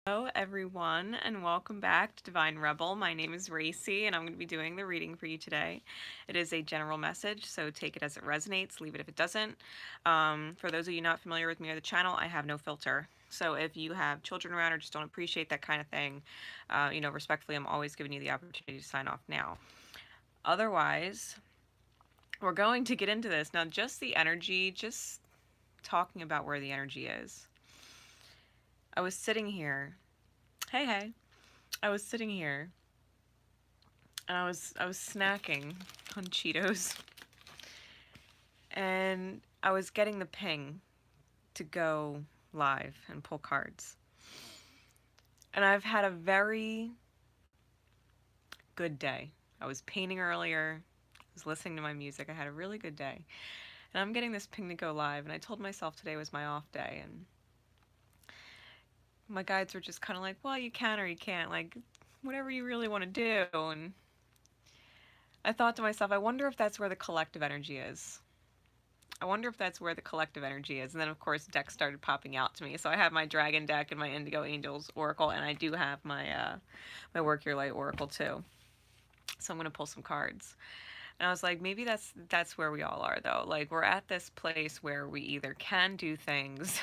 Hello, everyone, and welcome back to Divine Rebel. My name is Racey, and I'm going to be doing the reading for you today. It is a general message, so take it as it resonates, leave it if it doesn't. For those of you not familiar with me or the channel, I have no filter. So if you have children around or just don't appreciate that kind of thing, respectfully, I'm always giving you the opportunity to sign off now. Otherwise, we're going to get into this. Now, just the energy, just talking about where the energy is. I was sitting here. Hey. I was sitting here and I was snacking on Cheetos and I was getting the ping to go live and pull cards. And I've had a very good day. I was painting earlier, I was listening to my music. I had a really good day. And I'm getting this ping to go live, and I told myself today was my off day, and my guides were just kind of like, "Well, you can or you can't. Like whatever you really want to do." And I thought to myself, I wonder if that's where the collective energy is. I wonder if that's where the collective energy is. And then, of course, decks started popping out to me. So I have my Dragon deck and my Indigo Angels Oracle, and I do have my Work Your Light Oracle too. So I'm gonna pull some cards. And I was like, maybe that's where we all are though. Like we're at this place where we either can do things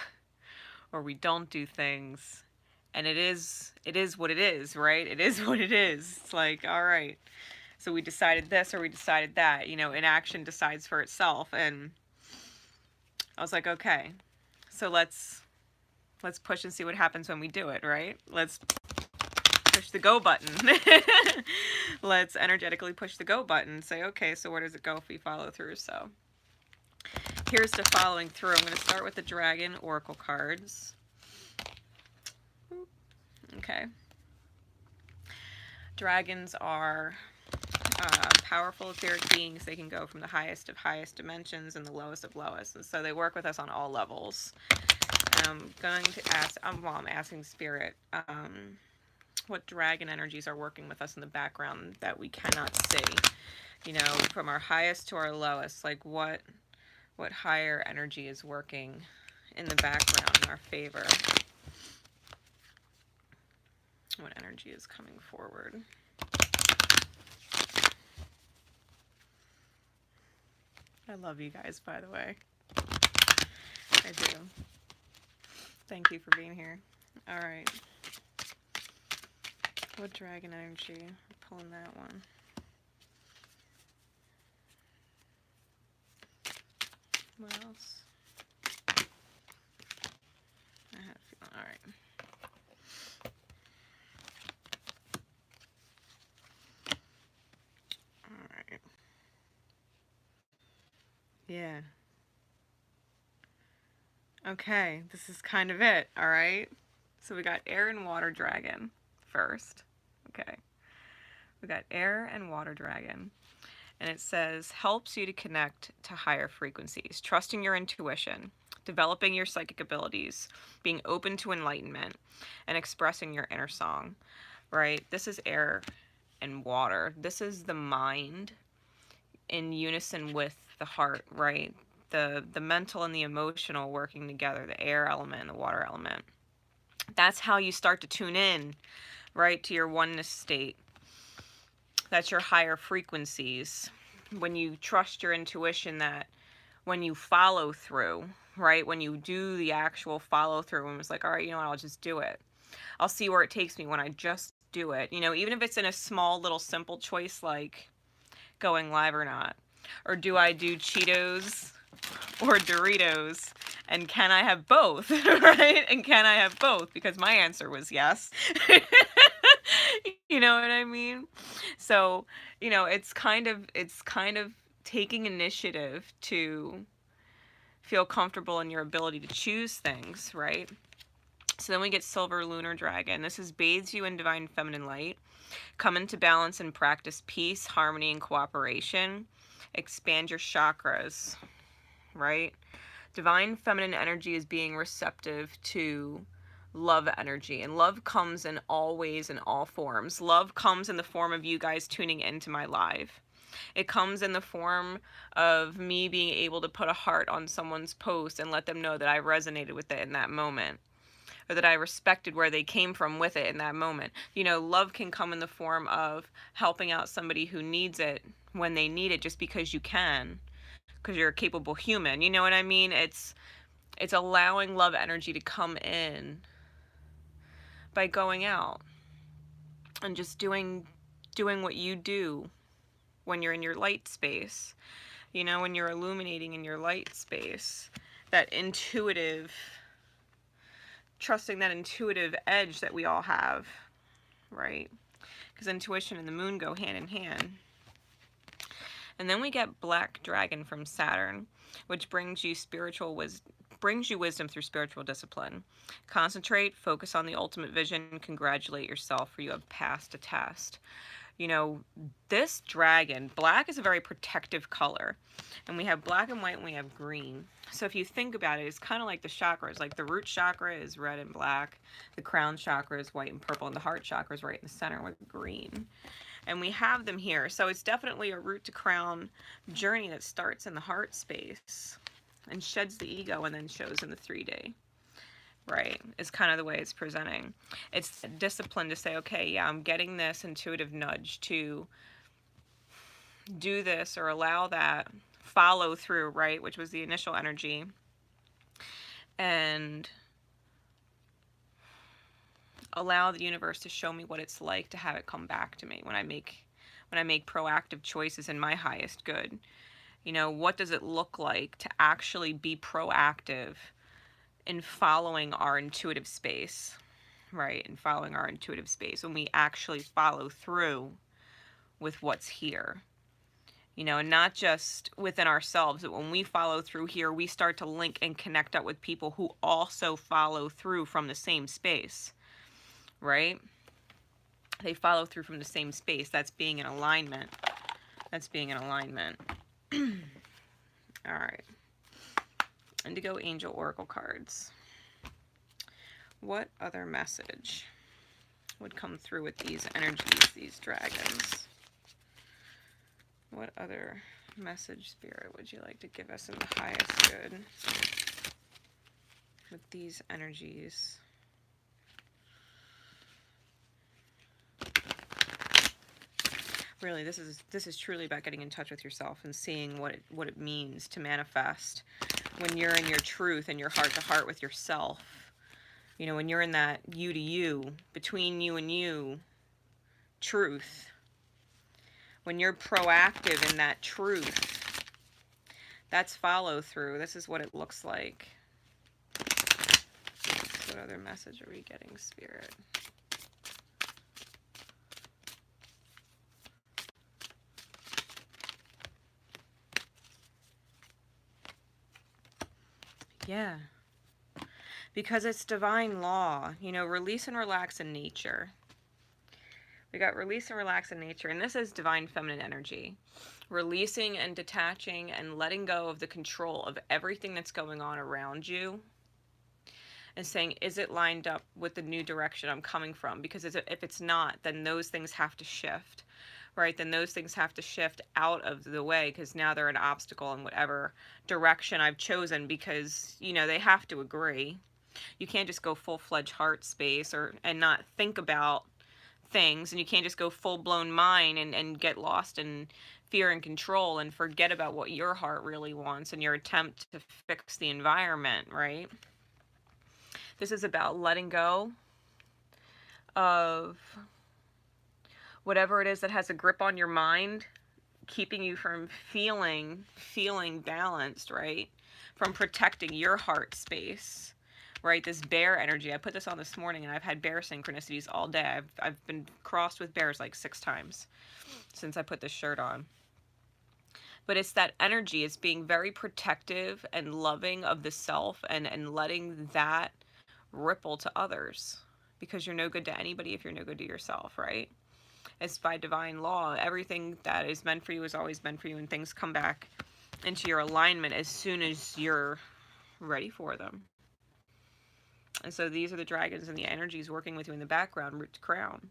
or we don't do things. And it is what it is, right? It is what it is. It's like, all right. So we decided this or we decided that. Inaction decides for itself. And I was like, okay, so let's push and see what happens when we do it, right? Let's push the go button. Let's energetically push the go button. Say, okay, so where does it go if we follow through? So here's to following through. I'm going to start with the Dragon Oracle cards. Okay. Dragons are powerful etheric beings. They can go from the highest of highest dimensions and the lowest of lowest. And so they work with us on all levels. I'm going to ask, I'm asking Spirit, what dragon energies are working with us in the background that we cannot see. From our highest to our lowest, like what higher energy is working in the background in our favor. What energy is coming forward? I love you guys, by the way. I do. Thank you for being here. All right. What dragon energy? I'm pulling that one. What else? I had a feeling. All right. All right. Yeah. Okay, this is kind of it, all right? So we got air and water dragon first. Okay. We got air and water dragon. And it says, helps you to connect to higher frequencies, trusting your intuition, developing your psychic abilities, being open to enlightenment, and expressing your inner song, right? This is air and water. This is the mind in unison with the heart, right? The mental and the emotional working together, the air element and the water element. That's how you start to tune in, right, to your oneness state. That's your higher frequencies. When you trust your intuition, that when you follow through, right, when you do the actual follow through, and it's like, all right, you know what, I'll just do it. I'll see where it takes me when I just do it. Even if it's in a small little simple choice like going live or not. Or do I do Cheetos or Doritos? And can I have both, right? And can I have both? Because my answer was yes. You know what I mean? So, it's kind of taking initiative to feel comfortable in your ability to choose things, right? So then we get Silver Lunar Dragon. This is bathes you in divine feminine light. Come into balance and practice peace, harmony, and cooperation. Expand your chakras, right? Divine feminine energy is being receptive to love energy, and love comes in all ways, in all forms. Love comes in the form of you guys tuning into my live. It comes in the form of me being able to put a heart on someone's post and let them know that I resonated with it in that moment. or that I respected where they came from with it in that moment. You know, love can come in the form of helping out somebody who needs it when they need it, just because you can, because you're a capable human. You know what I mean? It's allowing love energy to come in by going out and just doing what you do when you're in your light space. You know, when you're illuminating in your light space, that intuitive, trusting that intuitive edge that we all have, right? Because intuition and the moon go hand in hand. And then we get Black Dragon from Saturn, which brings you wisdom through spiritual discipline. Concentrate, focus on the ultimate vision, congratulate yourself, for you have passed a test. You know, this dragon, black is a very protective color. And we have black and white and we have green. So if you think about it, it's kind of like the chakras. Like the root chakra is red and black, the crown chakra is white and purple, and the heart chakra is right in the center with green. And we have them here. So it's definitely a root to crown journey that starts in the heart space and sheds the ego and then shows in the 3D. Right, is kind of the way it's presenting. It's discipline to say, okay, yeah, I'm getting this intuitive nudge to do this or allow that, follow through, right, which was the initial energy, and allow the universe to show me what it's like to have it come back to me when I make proactive choices in my highest good. You know, what does it look like to actually be proactive in following our intuitive space, right? In following our intuitive space, when we actually follow through with what's here, you know, and not just within ourselves, but when we follow through here, we start to link and connect up with people who also follow through from the same space, right? They follow through from the same space. That's being in alignment. That's being in alignment. All right. Indigo Angel Oracle cards. What other message would come through with these energies, these dragons? What other message, Spirit, would you like to give us in the highest good with these energies? Really, this is truly about getting in touch with yourself and seeing what it means to manifest when you're in your truth and your heart to heart with yourself. You know, when you're in that you to you, between you and you, truth. When you're proactive in that truth, that's follow through. This is what it looks like. What other message are we getting, Spirit? Yeah. Because it's divine law. You know, release and relax in nature. We got release and relax in nature. And this is divine feminine energy. Releasing and detaching and letting go of the control of everything that's going on around you. And saying, is it lined up with the new direction I'm coming from? Because if it's not, then those things have to shift. Right, then those things have to shift out of the way, because now they're an obstacle in whatever direction I've chosen, because, you know, they have to agree. You can't just go full-fledged heart space and not think about things, and you can't just go full-blown mind and get lost in fear and control and forget about what your heart really wants and your attempt to fix the environment, right? This is about letting go of whatever it is that has a grip on your mind, keeping you from feeling balanced, right? From protecting your heart space, right? This bear energy. I put this on this morning, and I've had bear synchronicities all day. I've been crossed with bears like 6 times since I put this shirt on. But it's that energy. It's being very protective and loving of the self, and letting that ripple to others, because you're no good to anybody if you're no good to yourself, right? It's by divine law. Everything that is meant for you is always meant for you, and things come back into your alignment as soon as you're ready for them. And so these are the dragons and the energies working with you in the background, root to crown,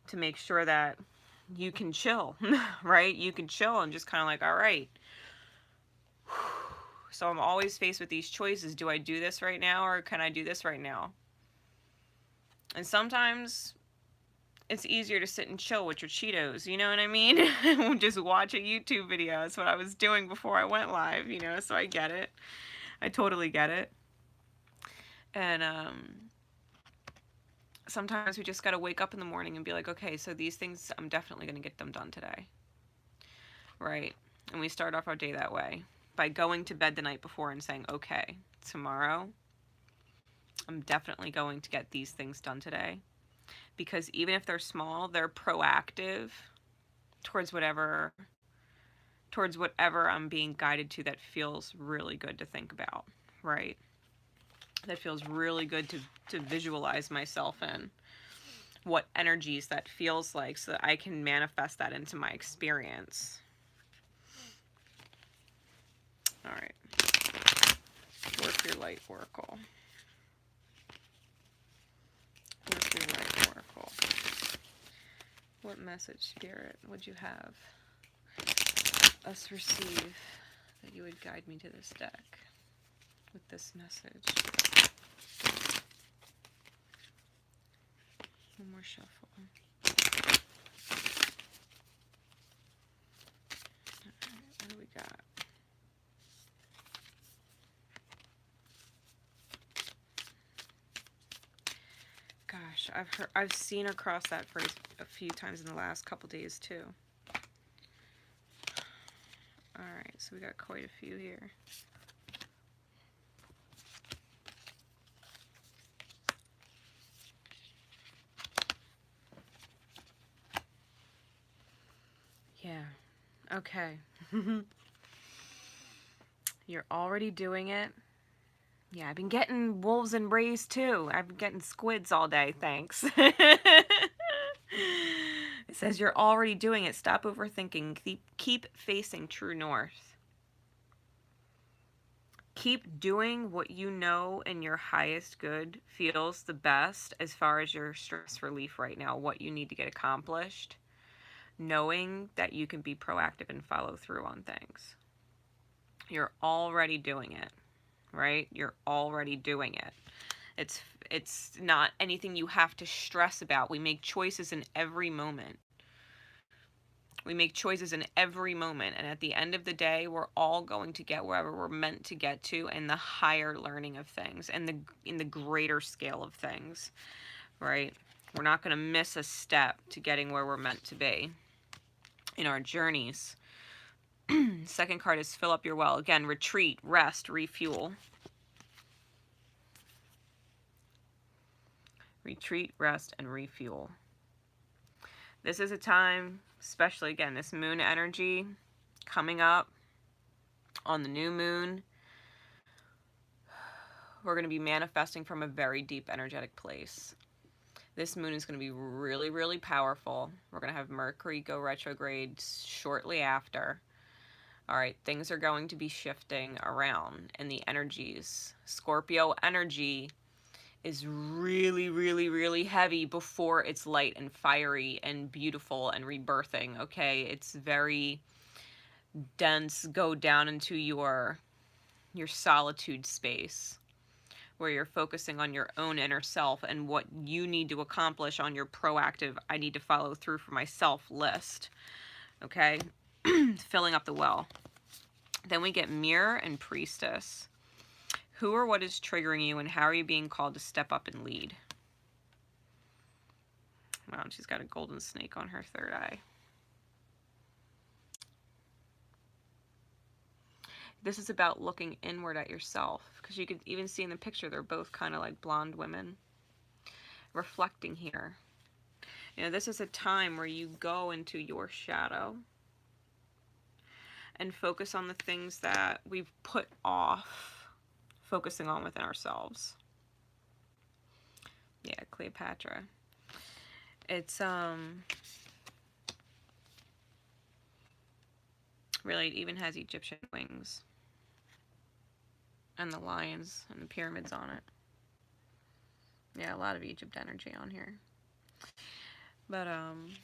to make sure that you can chill, right? You can chill and just kind of like, all right. So I'm always faced with these choices. Do I do this right now, or can I do this right now? And sometimes it's easier to sit and chill with your Cheetos, you know what I mean? Just watch a YouTube video. That's what I was doing before I went live, you know, so I get it. I totally get it. And sometimes we just got to wake up in the morning and be like, okay, so these things, I'm definitely going to get them done today. Right? And we start off our day that way by going to bed the night before and saying, okay, tomorrow, I'm definitely going to get these things done today. Because even if they're small, they're proactive towards whatever I'm being guided to that feels really good to think about, right? That feels really good to visualize myself in. What energies that feels like so that I can manifest that into my experience. All right. Work your light oracle. Work your light oracle. What message, Spirit, would you have us receive that you would guide me to this deck with this message? One more shuffle. Alright, what do we got? Gosh, I've seen her cross that phrase a few times in the last couple days too. Alright, so we got quite a few here. Yeah. Okay. You're already doing it. Yeah, I've been getting wolves and rays too. I've been getting squids all day, thanks. It says you're already doing it. Stop overthinking. Keep facing true north. Keep doing what you know in your highest good feels the best as far as your stress relief right now, what you need to get accomplished, knowing that you can be proactive and follow through on things. You're already doing it, right? You're already doing it. It's not anything you have to stress about. We make choices in every moment. We make choices in every moment, and at the end of the day, we're all going to get wherever we're meant to get to in the higher learning of things and in the greater scale of things, right? We're not going to miss a step to getting where we're meant to be in our journeys. Second card is fill up your well. Again, retreat, rest, refuel. Retreat, rest, and refuel. This is a time, especially again, this moon energy coming up on the new moon. We're going to be manifesting from a very deep energetic place. This moon is going to be really, really powerful. We're going to have Mercury go retrograde shortly after. All right, things are going to be shifting around in the energies. Scorpio energy is really, really, really heavy before it's light and fiery and beautiful and rebirthing, okay? It's very dense, go down into your solitude space where you're focusing on your own inner self and what you need to accomplish on your proactive, I need to follow through for myself list, okay? Filling up the well. Then we get Mirror and Priestess. Who or what is triggering you and how are you being called to step up and lead? Wow, she's got a golden snake on her third eye. This is about looking inward at yourself, because you could even see in the picture they're both kind of like blonde women. Reflecting here. You know, this is a time where you go into your shadow and focus on the things that we've put off focusing on within ourselves. Yeah, Cleopatra. It's really, it even has Egyptian wings and the lions and the pyramids on it. Yeah, a lot of Egypt energy on here. But I'm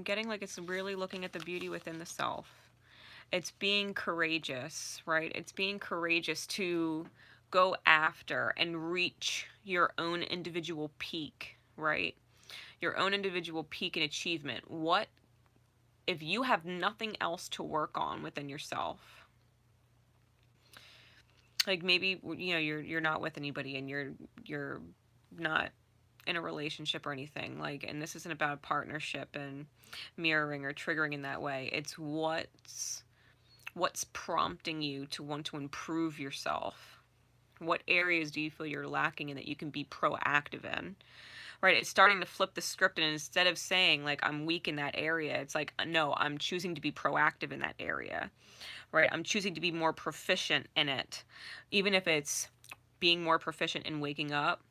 getting like it's really looking at the beauty within the self. It's being courageous, right? It's being courageous to go after and reach your own individual peak, right? Your own individual peak and achievement. What if you have nothing else to work on within yourself? Like maybe, you know, you're not with anybody, and you're not in a relationship or anything, like, and this isn't about partnership and mirroring or triggering in that way. It's what's prompting you to want to improve yourself. What areas do you feel you're lacking in that you can be proactive in? Right? It's starting to flip the script, and instead of saying like I'm weak in that area, it's like no, I'm choosing to be proactive in that area. Right? I'm choosing to be more proficient in it. Even if it's being more proficient in waking up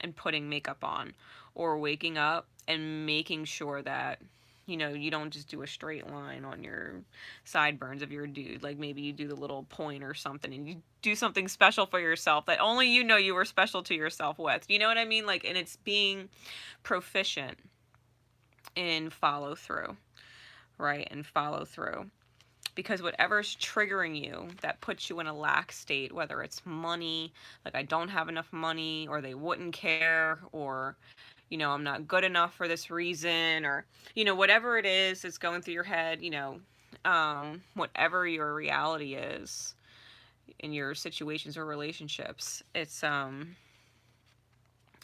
and putting makeup on, or waking up and making sure that, you know, you don't just do a straight line on your sideburns of your dude. Like maybe you do the little point or something, and you do something special for yourself that only you know you were special to yourself with. You know what I mean? Like, and it's being proficient in follow through, right? And follow through. Because whatever's triggering you that puts you in a lack state, whether it's money, like I don't have enough money, or they wouldn't care, or, you know, I'm not good enough for this reason, or, you know, whatever it is that's going through your head, you know, whatever your reality is in your situations or relationships, it's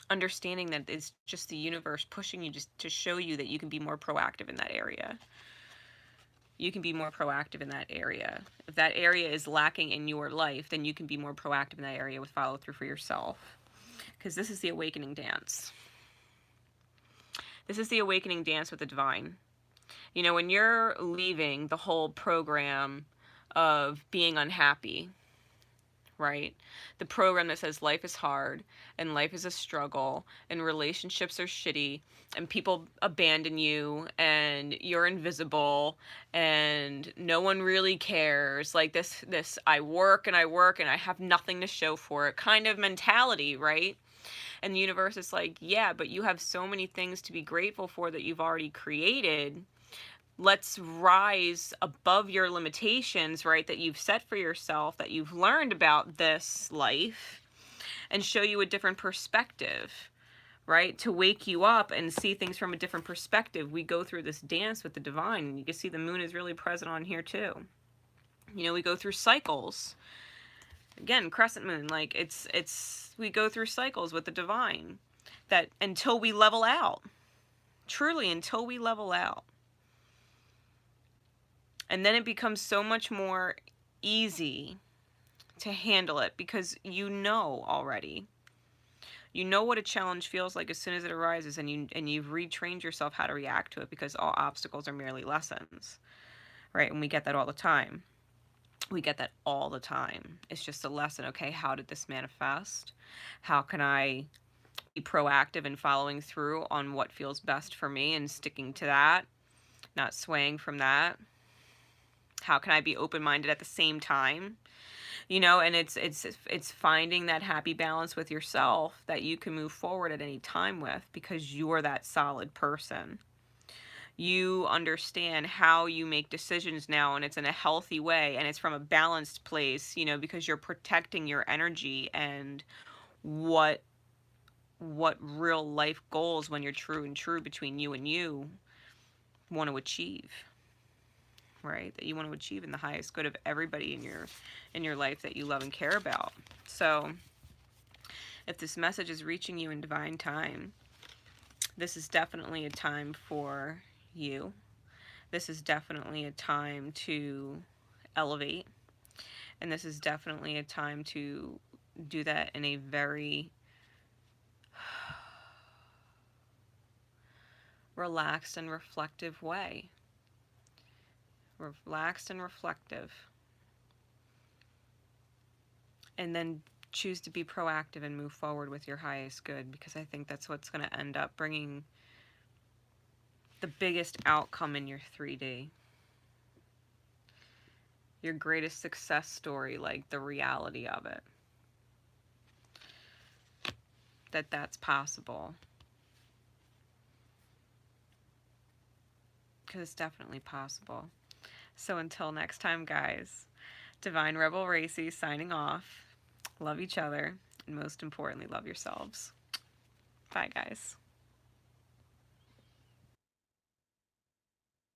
understanding that it's just the universe pushing you just to show you that you can be more proactive in that area. You can be more proactive in that area. If that area is lacking in your life, then you can be more proactive in that area with follow through for yourself. Because this is the awakening dance. This is the awakening dance with the divine. You know, when you're leaving the whole program of being unhappy, right? The program that says life is hard and life is a struggle and relationships are shitty and people abandon you and you're invisible and no one really cares. Like this I work and I work and I have nothing to show for it kind of mentality, right? And the universe is like, yeah, but you have so many things to be grateful for that you've already created. Let's rise above your limitations, right, that you've set for yourself, that you've learned about this life, and show you a different perspective, right, to wake you up and see things from a different perspective. We go through this dance with the divine, and you can see the moon is really present on here too. You know, we go through cycles. Again, crescent moon, like we go through cycles with the divine, that until we level out, truly until we level out. And then it becomes so much more easy to handle it because you know already. You know what a challenge feels like as soon as it arises, and you've retrained yourself how to react to it, because all obstacles are merely lessons. Right? And we get that all the time. We get that all the time. It's just a lesson. Okay, how did this manifest? How can I be proactive in following through on what feels best for me and sticking to that, not swaying from that? How can I be open-minded at the same time? You know, and it's finding that happy balance with yourself that you can move forward at any time with, because you're that solid person. You understand how you make decisions now, and it's in a healthy way, and it's from a balanced place, you know, because you're protecting your energy and what real life goals, when you're true between you and you, want to achieve. Right, that you want to achieve in the highest good of everybody in your life that you love and care about. So if this message is reaching you in divine time, this is definitely a time for you. This is definitely a time to elevate, and this is definitely a time to do that in a very relaxed and reflective way. Relaxed and reflective. And then choose to be proactive and move forward with your highest good, because I think that's what's going to end up bringing the biggest outcome in your 3D. Your greatest success story, like the reality of it. That's possible. Because it's definitely possible. So until next time, guys, Divine Rebel Racey signing off. love each other, and most importantly, love yourselves. Bye, guys.